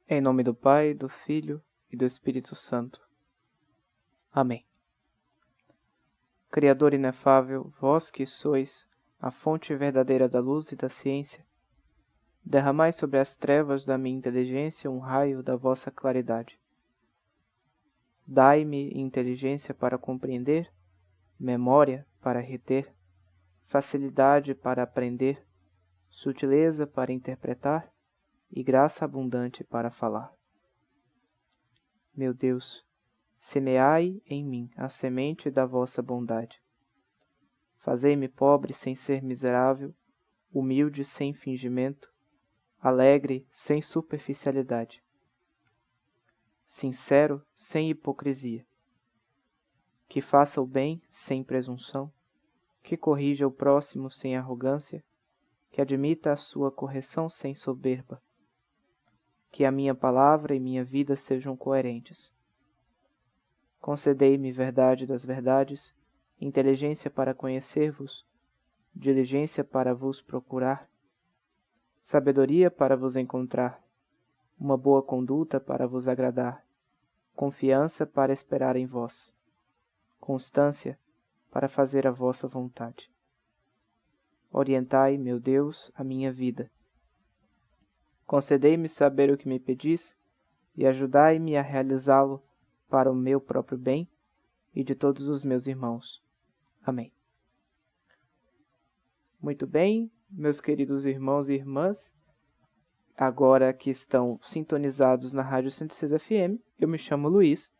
Em nome do Pai, do Filho e do Espírito Santo. Amém. Criador inefável, vós que sois a fonte verdadeira da luz e da ciência, derramai sobre as trevas da minha inteligência um raio da vossa claridade. Dai-me inteligência para compreender, memória para reter, facilidade para aprender, sutileza para interpretar e graça abundante para falar. Meu Deus, semeai em mim a semente da vossa bondade. Fazei-me pobre sem ser miserável, humilde sem fingimento, alegre sem superficialidade, sincero sem hipocrisia, que faça o bem sem presunção, que corrija o próximo sem arrogância, que admita a sua correção sem soberba, que a minha palavra e minha vida sejam coerentes. Concedei-me verdade das verdades, inteligência para conhecer-vos, diligência para vos procurar, sabedoria para vos encontrar, uma boa conduta para vos agradar, confiança para esperar em vós, constância para fazer a vossa vontade. Orientai, meu Deus, a minha vida. Concedei-me saber o que me pedis e ajudai-me a realizá-lo para o meu próprio bem e de todos os meus irmãos. Amém. Muito bem, meus queridos irmãos e irmãs, agora que estão sintonizados na Rádio 106 FM, eu me chamo Luiz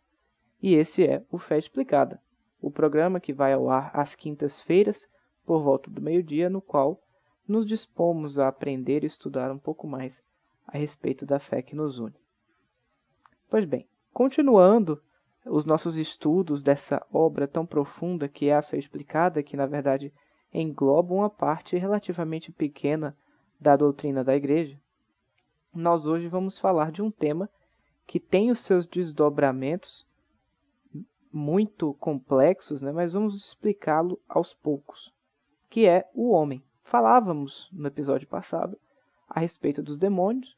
e esse é o Fé Explicada, o programa que vai ao ar às quintas-feiras, por volta do meio-dia, no qual nos dispomos a aprender e estudar um pouco mais a respeito da fé que nos une. Pois bem, continuando os nossos estudos dessa obra tão profunda que é a Fé Explicada, que na verdade engloba uma parte relativamente pequena da doutrina da Igreja, nós hoje vamos falar de um tema que tem os seus desdobramentos muito complexos, mas vamos explicá-lo aos poucos, que é o homem. Falávamos no episódio passado a respeito dos demônios,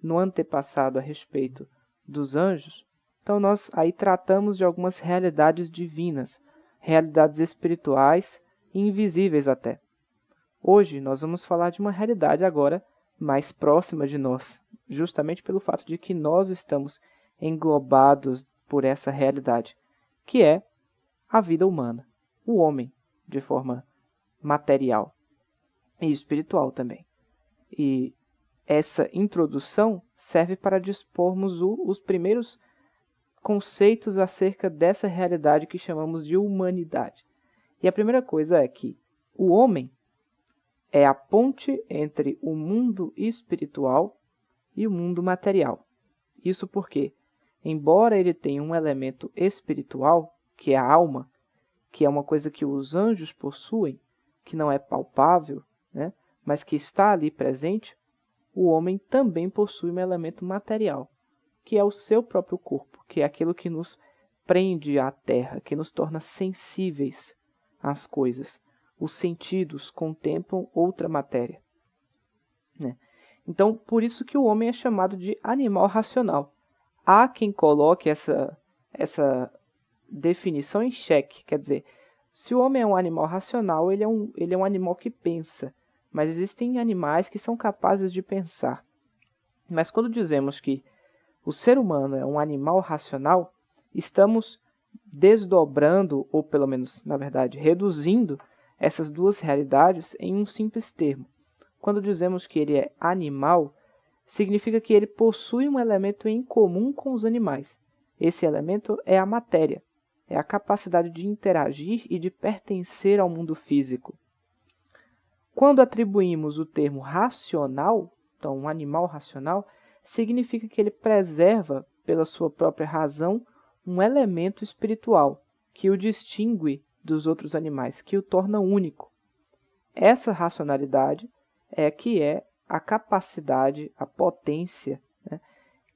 no antepassado a respeito dos anjos. Então nós aí tratamos de algumas realidades divinas, realidades espirituais e invisíveis até. Hoje nós vamos falar de uma realidade agora mais próxima de nós, justamente pelo fato de que nós estamos englobados por essa realidade, que é a vida humana, o homem, de forma material e espiritual também. E essa introdução serve para dispormos os primeiros conceitos acerca dessa realidade que chamamos de humanidade. E a primeira coisa é que o homem é a ponte entre o mundo espiritual e o mundo material. Isso porque, embora ele tenha um elemento espiritual, que é a alma, que é uma coisa que os anjos possuem, que não é palpável, mas que está ali presente, o homem também possui um elemento material, que é o seu próprio corpo, que é aquilo que nos prende à terra, que nos torna sensíveis às coisas. Os sentidos contemplam outra matéria. Então, por isso que o homem é chamado de animal racional. Há quem coloque essa definição em xeque, quer dizer, se o homem é um animal racional, ele é um animal que pensa, mas existem animais que são capazes de pensar. Mas quando dizemos que o ser humano é um animal racional, estamos desdobrando, ou pelo menos, na verdade, reduzindo essas duas realidades em um simples termo. Quando dizemos que ele é animal, significa que ele possui um elemento em comum com os animais. Esse elemento é a matéria, é a capacidade de interagir e de pertencer ao mundo físico. Quando atribuímos o termo racional, então um animal racional, significa que ele preserva, pela sua própria razão, um elemento espiritual que o distingue dos outros animais, que o torna único. Essa racionalidade é a capacidade, a potência,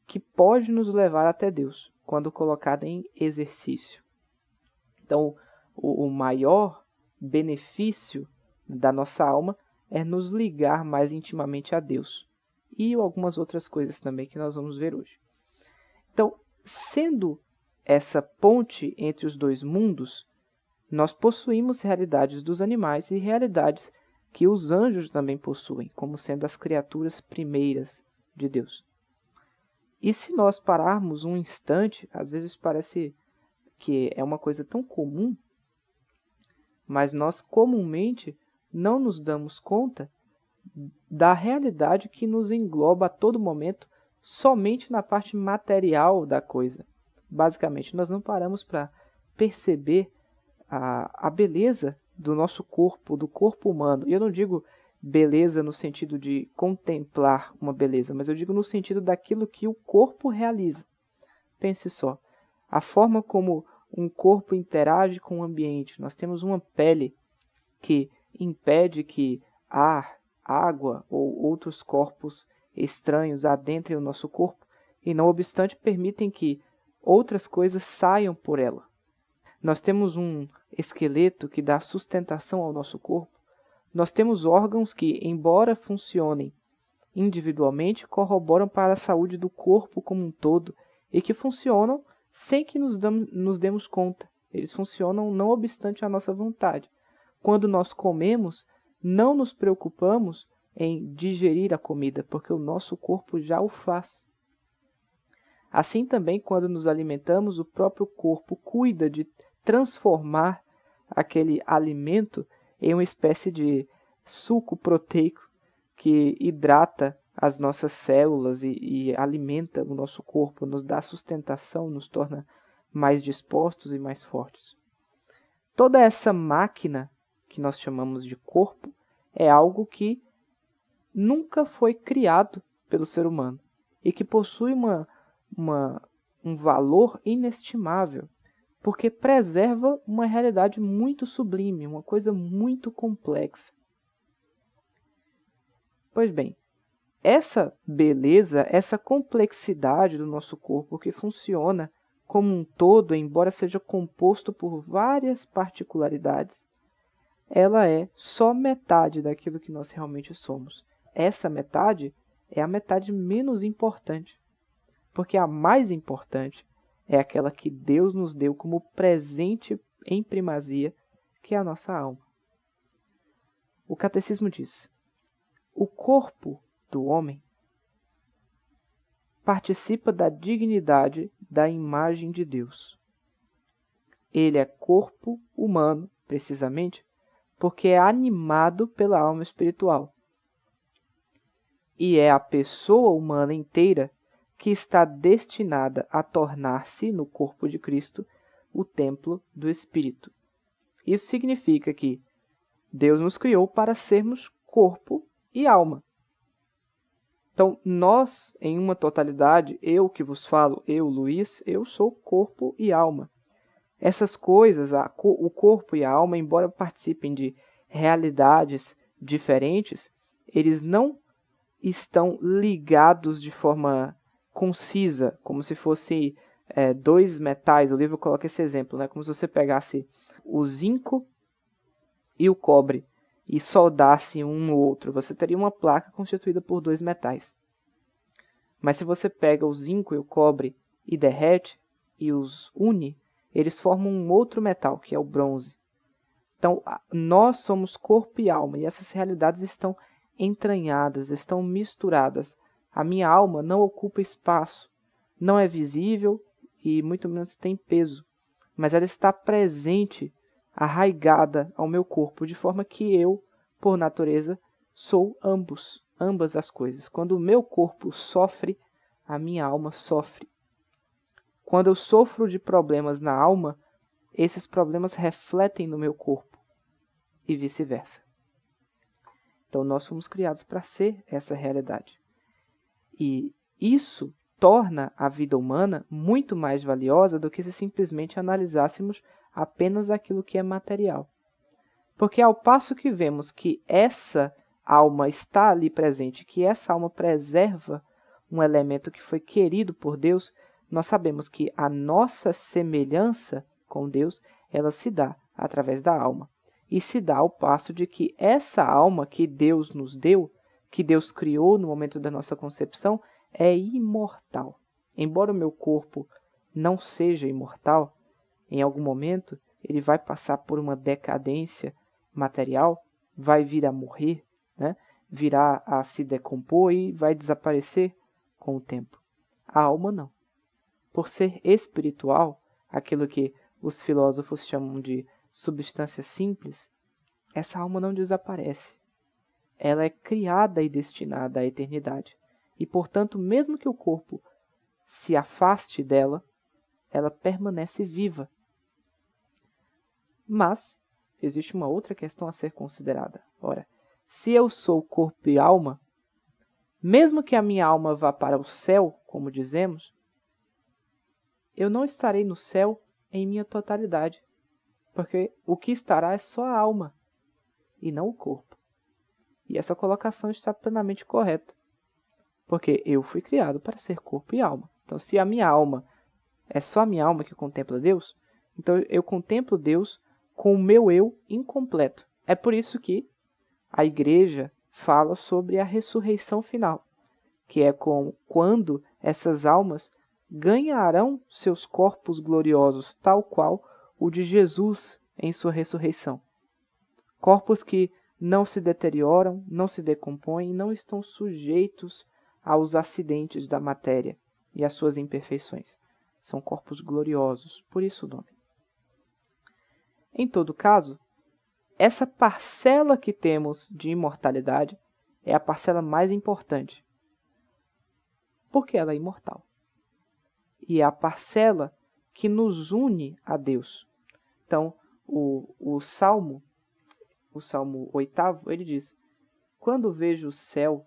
que pode nos levar até Deus, quando colocada em exercício. Então, o maior benefício da nossa alma é nos ligar mais intimamente a Deus. e algumas outras coisas também que nós vamos ver hoje. Então, sendo essa ponte entre os dois mundos, nós possuímos realidades dos animais e realidades que os anjos também possuem, como sendo as criaturas primeiras de Deus. E se nós pararmos um instante, às vezes parece que é uma coisa tão comum, mas nós comumente não nos damos conta da realidade que nos engloba a todo momento somente na parte material da coisa. Basicamente, nós não paramos para perceber a beleza do nosso corpo, do corpo humano. E eu não digo beleza no sentido de contemplar uma beleza, mas eu digo no sentido daquilo que o corpo realiza. Pense só, a forma como um corpo interage com o ambiente. Nós temos uma pele que impede que ar, água ou outros corpos estranhos adentrem o nosso corpo e, não obstante, permitem que outras coisas saiam por ela. Nós temos um esqueleto que dá sustentação ao nosso corpo. Nós temos órgãos que, embora funcionem individualmente, corroboram para a saúde do corpo como um todo e que funcionam sem que nos demos conta. Eles funcionam não obstante a nossa vontade. Quando nós comemos, não nos preocupamos em digerir a comida, porque o nosso corpo já o faz. Assim também, quando nos alimentamos, o próprio corpo cuida de transformar aquele alimento em uma espécie de suco proteico que hidrata as nossas células e alimenta o nosso corpo, nos dá sustentação, nos torna mais dispostos e mais fortes. Toda essa máquina que nós chamamos de corpo é algo que nunca foi criado pelo ser humano e que possui um valor inestimável, porque preserva uma realidade muito sublime, uma coisa muito complexa. Pois bem, essa beleza, essa complexidade do nosso corpo que funciona como um todo, embora seja composto por várias particularidades, ela é só metade daquilo que nós realmente somos. Essa metade é a metade menos importante, porque a mais importante é aquela que Deus nos deu como presente em primazia, que é a nossa alma. O catecismo diz: o corpo do homem participa da dignidade da imagem de Deus. Ele é corpo humano, precisamente, porque é animado pela alma espiritual. E é a pessoa humana inteira que está destinada a tornar-se, no corpo de Cristo, o templo do Espírito. Isso significa que Deus nos criou para sermos corpo e alma. Então, nós, em uma totalidade, eu que vos falo, eu, Luiz, eu sou corpo e alma. Essas coisas, o corpo e a alma, embora participem de realidades diferentes, eles não estão ligados de forma concisa, como se fosse dois metais. O livro coloca esse exemplo, né? Como se você pegasse o zinco e o cobre e soldasse um no outro. Você teria uma placa constituída por dois metais. Mas se você pega o zinco e o cobre e derrete e os une, eles formam um outro metal, que é o bronze. Então, nós somos corpo e alma, e essas realidades estão entranhadas, estão misturadas. A minha alma não ocupa espaço, não é visível e muito menos tem peso, mas ela está presente, arraigada ao meu corpo, de forma que eu, por natureza, sou ambas as coisas. Quando o meu corpo sofre, a minha alma sofre. Quando eu sofro de problemas na alma, esses problemas refletem no meu corpo e vice-versa. Então, nós fomos criados para ser essa realidade. E isso torna a vida humana muito mais valiosa do que se simplesmente analisássemos apenas aquilo que é material. Porque ao passo que vemos que essa alma está ali presente, que essa alma preserva um elemento que foi querido por Deus, nós sabemos que a nossa semelhança com Deus, ela se dá através da alma. E se dá ao passo de que essa alma que Deus nos deu que Deus criou no momento da nossa concepção é imortal. Embora o meu corpo não seja imortal, em algum momento ele vai passar por uma decadência material, vai vir a morrer, né? Virá a se decompor e vai desaparecer com o tempo. A alma não. Por ser espiritual, aquilo que os filósofos chamam de substância simples, essa alma não desaparece. Ela é criada e destinada à eternidade. E, portanto, mesmo que o corpo se afaste dela, ela permanece viva. Mas existe uma outra questão a ser considerada. Ora, se eu sou corpo e alma, mesmo que a minha alma vá para o céu, como dizemos, eu não estarei no céu em minha totalidade, porque o que estará é só a alma, e não o corpo. E essa colocação está plenamente correta, porque eu fui criado para ser corpo e alma. Então, se a minha alma é só a minha alma que contempla Deus, então eu contemplo Deus com o meu eu incompleto. É por isso que a igreja fala sobre a ressurreição final, que é quando essas almas ganharão seus corpos gloriosos, tal qual o de Jesus em sua ressurreição. Corpos que não se deterioram, não se decompõem, não estão sujeitos aos acidentes da matéria e às suas imperfeições. São corpos gloriosos, por isso o nome. Em todo caso, essa parcela que temos de imortalidade é a parcela mais importante, porque ela é imortal. E é a parcela que nos une a Deus. Então, o Salmo 8º, ele diz: quando vejo o céu,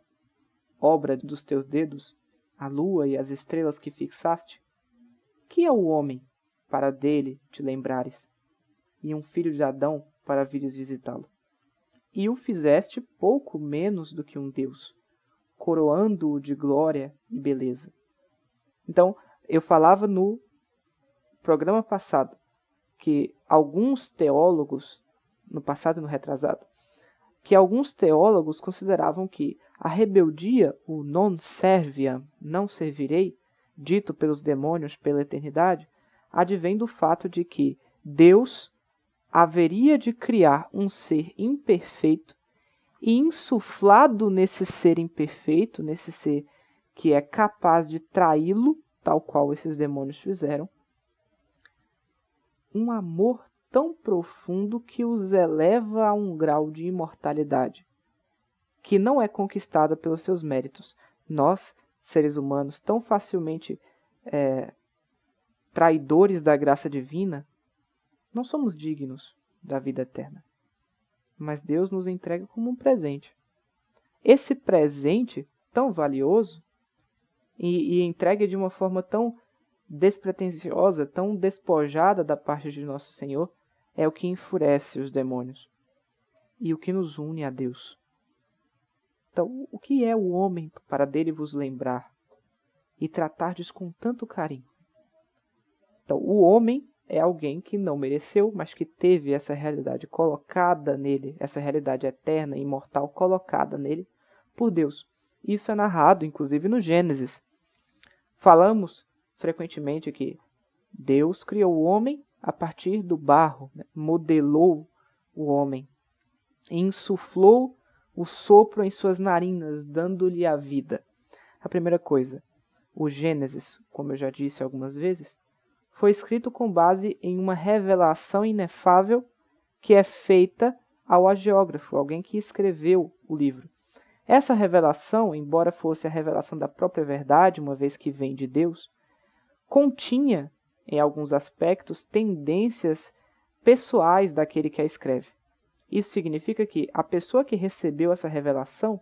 obra dos teus dedos, a lua e as estrelas que fixaste, que é o homem para dele te lembrares, e um filho de Adão para vires visitá-lo? E o fizeste pouco menos do que um Deus, coroando-o de glória e beleza. Então, eu falava no programa passado que alguns teólogos, no passado e no retrasado, que alguns teólogos consideravam que a rebeldia, o non serviam, não servirei, dito pelos demônios pela eternidade, advém do fato de que Deus haveria de criar um ser imperfeito e insuflado nesse ser imperfeito, nesse ser que é capaz de traí-lo, tal qual esses demônios fizeram, um amor tão profundo que os eleva a um grau de imortalidade, que não é conquistada pelos seus méritos. Nós, seres humanos, tão facilmente traidores da graça divina, não somos dignos da vida eterna. Mas Deus nos entrega como um presente. Esse presente tão valioso e entregue de uma forma tão despretensiosa, tão despojada da parte de nosso Senhor, é o que enfurece os demônios e o que nos une a Deus. Então, o que é o homem para dele vos lembrar e tratardes com tanto carinho? Então, o homem é alguém que não mereceu, mas que teve essa realidade colocada nele, essa realidade eterna e imortal colocada nele por Deus. Isso é narrado, inclusive, no Gênesis. Falamos frequentemente que Deus criou o homem a partir do barro, né? Modelou o homem, insuflou o sopro em suas narinas, dando-lhe a vida. A primeira coisa, o Gênesis, como eu já disse algumas vezes, foi escrito com base em uma revelação inefável que é feita ao hagiógrafo, alguém que escreveu o livro. Essa revelação, embora fosse a revelação da própria verdade, uma vez que vem de Deus, continha, em alguns aspectos, tendências pessoais daquele que a escreve. Isso significa que a pessoa que recebeu essa revelação,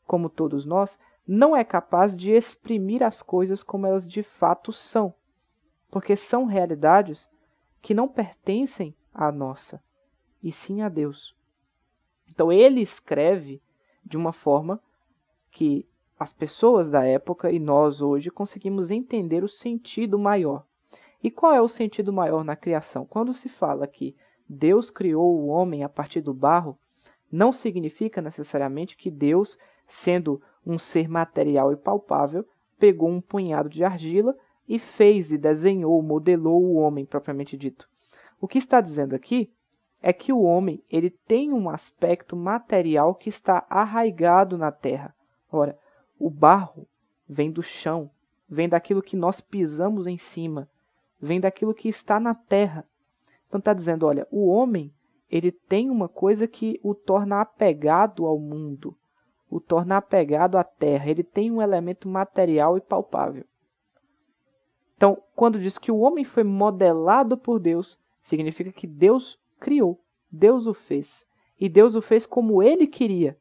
como todos nós, não é capaz de exprimir as coisas como elas de fato são, porque são realidades que não pertencem à nossa, e sim a Deus. Então ele escreve de uma forma que as pessoas da época e nós hoje conseguimos entender o sentido maior. E qual é o sentido maior na criação? Quando se fala que Deus criou o homem a partir do barro, não significa necessariamente que Deus sendo um ser material e palpável, pegou um punhado de argila e fez e desenhou, modelou o homem propriamente dito. O que está dizendo aqui é que o homem ele tem um aspecto material que está arraigado na terra. Ora, o barro vem do chão, vem daquilo que nós pisamos em cima, vem daquilo que está na terra. Então está dizendo, olha, o homem ele tem uma coisa que o torna apegado ao mundo, o torna apegado à terra, ele tem um elemento material e palpável. Então, quando diz que o homem foi modelado por Deus, significa que Deus criou, Deus o fez. E Deus o fez como Ele queria.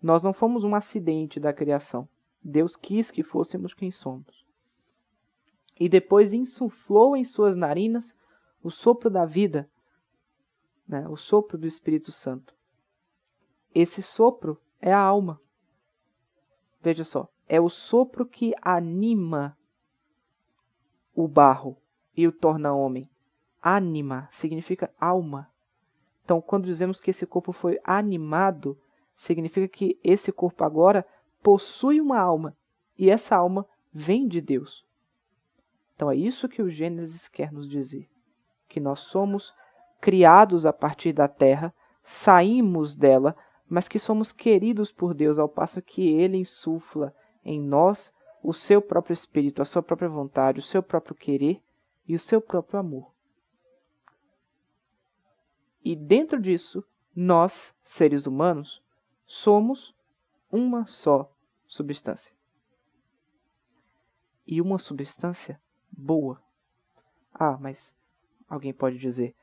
Nós não fomos um acidente da criação. Deus quis que fôssemos quem somos. E depois insuflou em suas narinas o sopro da vida, né? O sopro do Espírito Santo. Esse sopro é a alma. Veja só, é o sopro que anima o barro e o torna homem. Anima significa alma. Então, quando dizemos que esse corpo foi animado, significa que esse corpo agora possui uma alma. E essa alma vem de Deus. Então, é isso que o Gênesis quer nos dizer. Que nós somos criados a partir da terra, saímos dela, mas que somos queridos por Deus, ao passo que Ele insufla em nós o seu próprio espírito, a sua própria vontade, o seu próprio querer e o seu próprio amor. E dentro disso, nós, seres humanos, somos uma só substância. E uma substância boa. Ah, mas alguém pode dizer,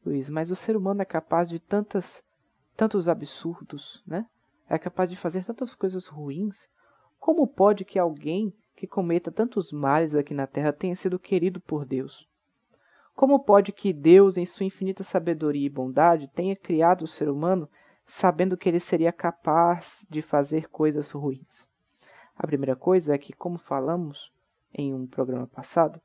Luiz, mas o ser humano é capaz de tantos absurdos, né? É capaz de fazer tantas coisas ruins. Como pode que alguém que cometa tantos males aqui na Terra tenha sido querido por Deus? Como pode que Deus, em sua infinita sabedoria e bondade, tenha criado o ser humano sabendo que ele seria capaz de fazer coisas ruins? A primeira coisa é que, como falamos em um programa passado,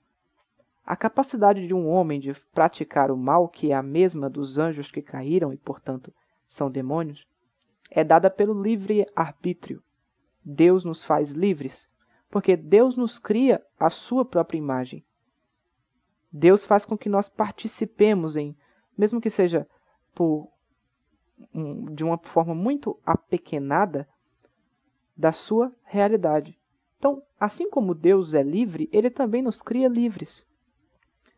a capacidade de um homem de praticar o mal, que é a mesma dos anjos que caíram e, portanto, são demônios, é dada pelo livre-arbítrio. Deus nos faz livres, porque Deus nos cria à sua própria imagem. Deus faz com que nós participemos mesmo que seja de uma forma muito apequenada, da sua realidade. Então, assim como Deus é livre, Ele também nos cria livres.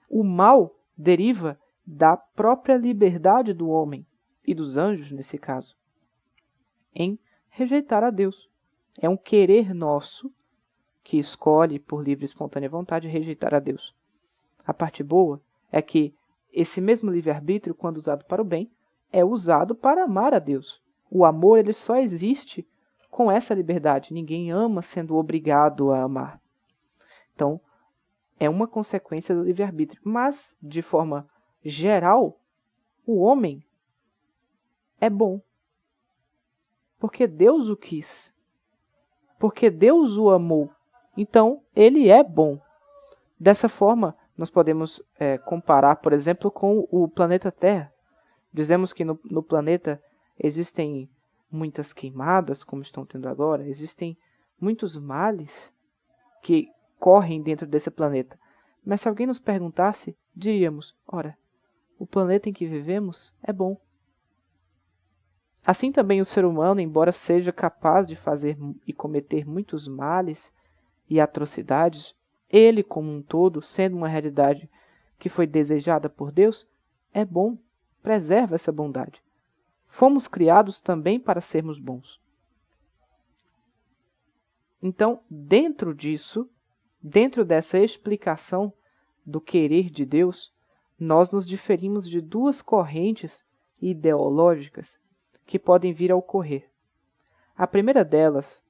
O mal deriva da própria liberdade do homem, e dos anjos nesse caso, em rejeitar a Deus. É um querer nosso que escolhe por livre e espontânea vontade rejeitar a Deus. A parte boa é que esse mesmo livre-arbítrio, quando usado para o bem, é usado para amar a Deus. O amor ele só existe com essa liberdade. Ninguém ama sendo obrigado a amar. Então, é uma consequência do livre-arbítrio. Mas, de forma geral, o homem é bom. Porque Deus o quis. Porque Deus o amou. Então, ele é bom. Dessa forma, nós podemos comparar, por exemplo, com o planeta Terra. Dizemos que no planeta existem muitas queimadas, como estão tendo agora, existem muitos males que correm dentro desse planeta. Mas se alguém nos perguntasse, diríamos, ora, o planeta em que vivemos é bom. Assim também o ser humano, embora seja capaz de fazer e cometer muitos males e atrocidades, ele como um todo, sendo uma realidade que foi desejada por Deus, é bom, preserva essa bondade. Fomos criados também para sermos bons. Então, dentro disso, dentro dessa explicação do querer de Deus, nós nos diferimos de duas correntes ideológicas que podem vir a ocorrer. A primeira delas,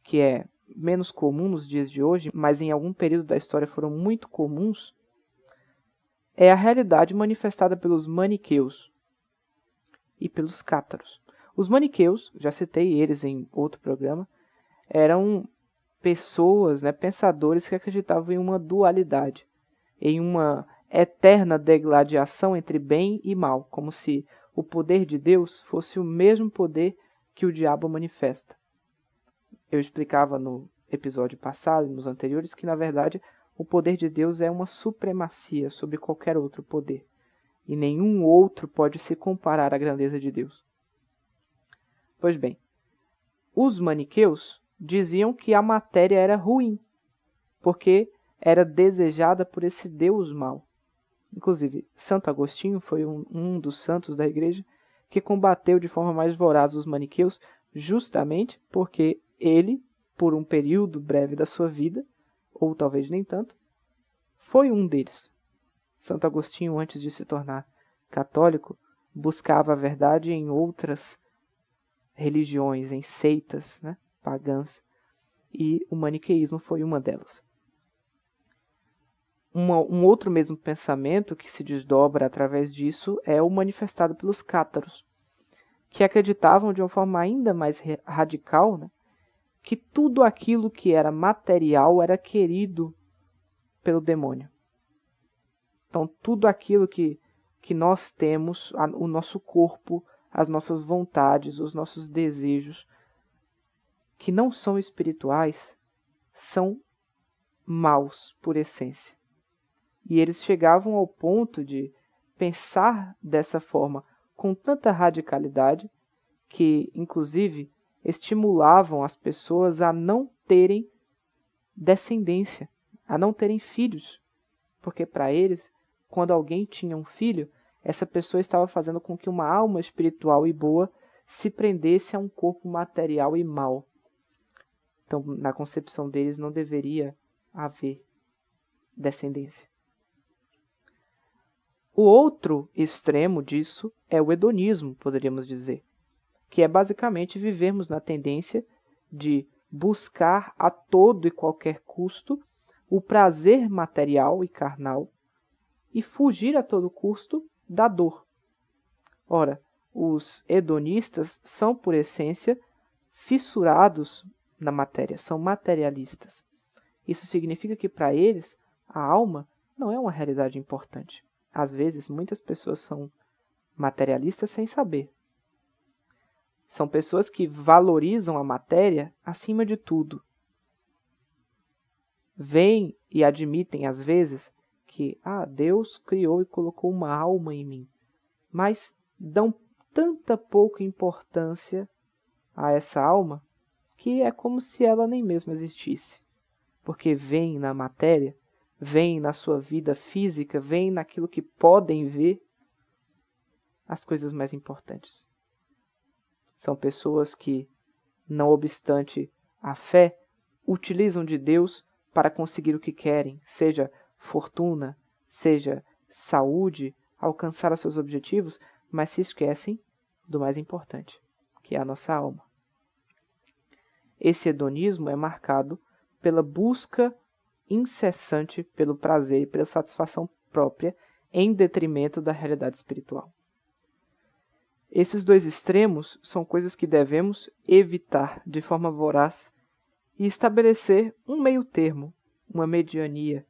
que é menos comum nos dias de hoje, mas em algum período da história foram muito comuns, é a realidade manifestada pelos maniqueus e pelos cátaros. Os maniqueus, já citei eles em outro programa, eram pessoas, pensadores que acreditavam em uma dualidade, em uma eterna degladiação entre bem e mal, como se o poder de Deus fosse o mesmo poder que o diabo manifesta. Eu explicava no episódio passado e nos anteriores que, na verdade, o poder de Deus é uma supremacia sobre qualquer outro poder. E nenhum outro pode se comparar à grandeza de Deus. Pois bem, os maniqueus diziam que a matéria era ruim, porque era desejada por esse Deus mau. Inclusive, Santo Agostinho foi um dos santos da igreja que combateu de forma mais voraz os maniqueus, justamente porque ele, por um período breve da sua vida, ou talvez nem tanto, foi um deles. Santo Agostinho, antes de se tornar católico, buscava a verdade em outras religiões, em seitas, né, pagãs, e o maniqueísmo foi uma delas. Um outro mesmo pensamento que se desdobra através disso é o manifestado pelos cátaros, que acreditavam de uma forma ainda mais radical, né, que tudo aquilo que era material era querido pelo demônio. Então, tudo aquilo que nós temos, o nosso corpo, as nossas vontades, os nossos desejos, que não são espirituais, são maus por essência. E eles chegavam ao ponto de pensar dessa forma com tanta radicalidade que, inclusive, estimulavam as pessoas a não terem descendência, a não terem filhos. Porque para eles, quando alguém tinha um filho, essa pessoa estava fazendo com que uma alma espiritual e boa se prendesse a um corpo material e mau. Então, na concepção deles, não deveria haver descendência. O outro extremo disso é o hedonismo, poderíamos dizer, que é basicamente vivermos na tendência de buscar a todo e qualquer custo o prazer material e carnal e fugir a todo custo da dor. Ora, os hedonistas são, por essência, fissurados na matéria, são materialistas. Isso significa que para eles a alma não é uma realidade importante. Às vezes, muitas pessoas são materialistas sem saber. São pessoas que valorizam a matéria acima de tudo. Veem e admitem, às vezes, que Deus criou e colocou uma alma em mim. Mas dão tanta pouca importância a essa alma que é como se ela nem mesmo existisse. Porque veem na matéria, veem na sua vida física, veem naquilo que podem ver as coisas mais importantes. São pessoas que, não obstante a fé, utilizam de Deus para conseguir o que querem, seja fortuna, seja saúde, alcançar os seus objetivos, mas se esquecem do mais importante, que é a nossa alma. Esse hedonismo é marcado pela busca incessante pelo prazer e pela satisfação própria em detrimento da realidade espiritual. Esses dois extremos são coisas que devemos evitar de forma voraz e estabelecer um meio termo, uma mediania,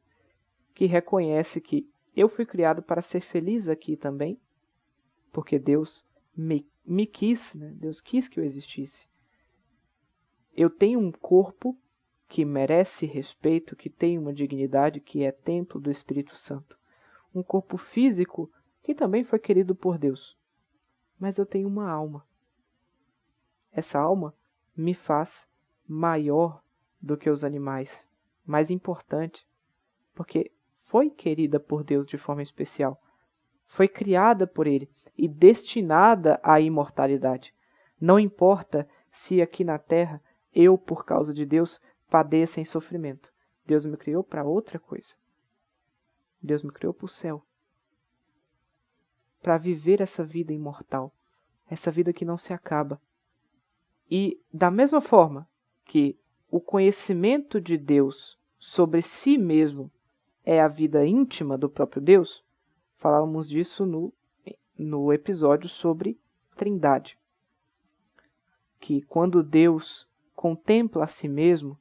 que reconhece que eu fui criado para ser feliz aqui também, porque Deus me quis, né? Deus quis que eu existisse. Eu tenho um corpo que merece respeito, que tem uma dignidade, que é templo do Espírito Santo. Um corpo físico que também foi querido por Deus. Mas eu tenho uma alma. Essa alma me faz maior do que os animais, mais importante, porque foi querida por Deus de forma especial. Foi criada por Ele e destinada à imortalidade. Não importa se aqui na terra eu, por causa de Deus, padeça em sofrimento. Deus me criou para outra coisa. Deus me criou para o céu. Para viver essa vida imortal. Essa vida que não se acaba. E da mesma forma que o conhecimento de Deus sobre si mesmo é a vida íntima do próprio Deus, falávamos disso no episódio sobre Trindade. Que quando Deus contempla a si mesmo,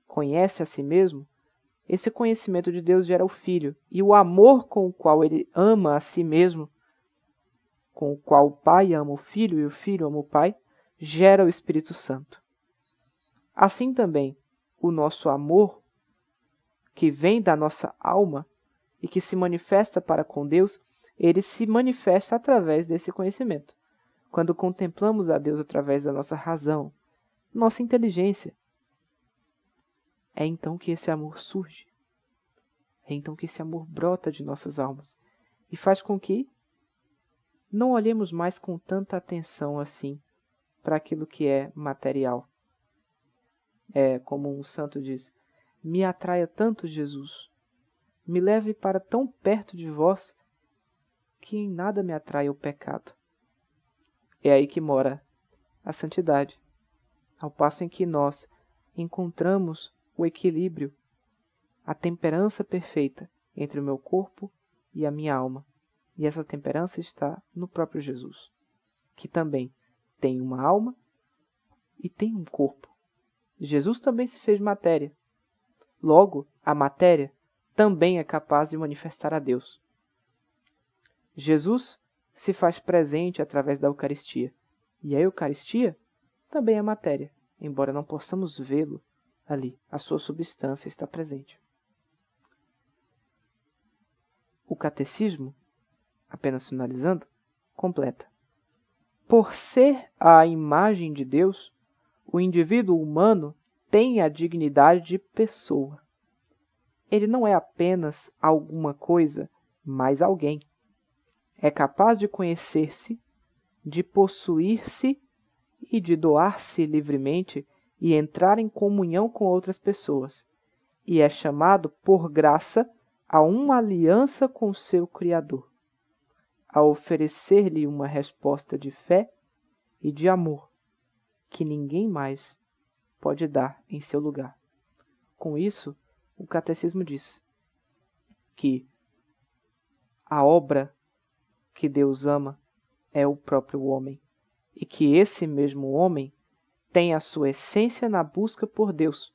conhece a si mesmo, esse conhecimento de Deus gera o Filho. E o amor com o qual ele ama a si mesmo, com o qual o Pai ama o Filho e o Filho ama o Pai, gera o Espírito Santo. Assim também, o nosso amor, que vem da nossa alma e que se manifesta para com Deus, ele se manifesta através desse conhecimento. Quando contemplamos a Deus através da nossa razão, nossa inteligência, é então que esse amor surge. É então que esse amor brota de nossas almas e faz com que não olhemos mais com tanta atenção assim para aquilo que é material. É como um santo diz: me atraia tanto, Jesus, me leve para tão perto de vós, que em nada me atrai o pecado. É aí que mora a santidade, ao passo em que nós encontramos o equilíbrio, a temperança perfeita entre o meu corpo e a minha alma. E essa temperança está no próprio Jesus, que também tem uma alma e tem um corpo. Jesus também se fez matéria. Logo, a matéria também é capaz de manifestar a Deus. Jesus se faz presente através da Eucaristia. E a Eucaristia também é matéria, embora não possamos vê-lo ali. A sua substância está presente. O catecismo, apenas finalizando, completa: por ser a imagem de Deus, o indivíduo humano tem a dignidade de pessoa. Ele não é apenas alguma coisa, mas alguém. É capaz de conhecer-se, de possuir-se e de doar-se livremente e entrar em comunhão com outras pessoas. E é chamado, por graça, a uma aliança com seu Criador, a oferecer-lhe uma resposta de fé e de amor que ninguém mais pode dar em seu lugar. Com isso, o Catecismo diz que a obra que Deus ama é o próprio homem, e que esse mesmo homem tem a sua essência na busca por Deus.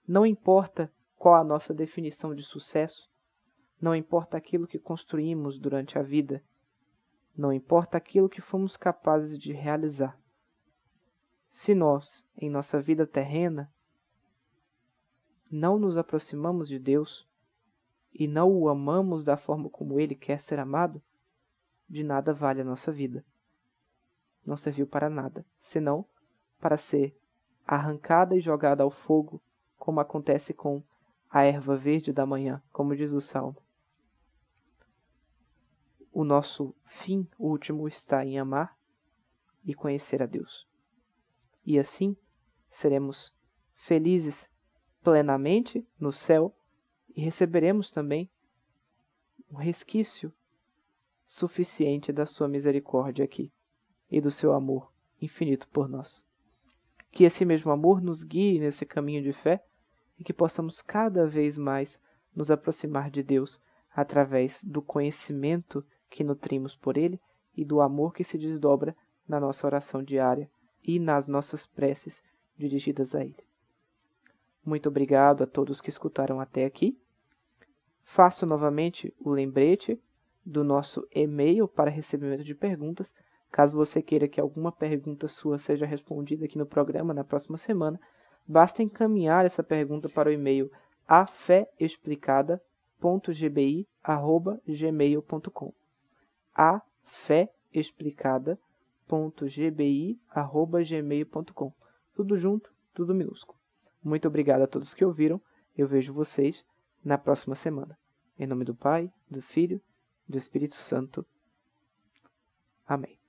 Não importa qual a nossa definição de sucesso, não importa aquilo que construímos durante a vida, não importa aquilo que fomos capazes de realizar. Se nós, em nossa vida terrena, não nos aproximamos de Deus e não o amamos da forma como Ele quer ser amado, de nada vale a nossa vida. Não serviu para nada, senão para ser arrancada e jogada ao fogo, como acontece com a erva verde da manhã, como diz o Salmo. O nosso fim último está em amar e conhecer a Deus. E assim seremos felizes plenamente no céu e receberemos também um resquício suficiente da sua misericórdia aqui e do seu amor infinito por nós. Que esse mesmo amor nos guie nesse caminho de fé e que possamos cada vez mais nos aproximar de Deus através do conhecimento que nutrimos por Ele e do amor que se desdobra na nossa oração diária e nas nossas preces dirigidas a Ele. Muito obrigado a todos que escutaram até aqui. Faço novamente o lembrete do nosso e-mail para recebimento de perguntas. Caso você queira que alguma pergunta sua seja respondida aqui no programa na próxima semana, basta encaminhar essa pergunta para o e-mail afeexplicada.gbi@gmail.com afeexplicada.gbi@gmail.com. Tudo junto, tudo minúsculo. Muito obrigado a todos que ouviram. Eu vejo vocês na próxima semana. Em nome do Pai, do Filho e do Espírito Santo. Amém.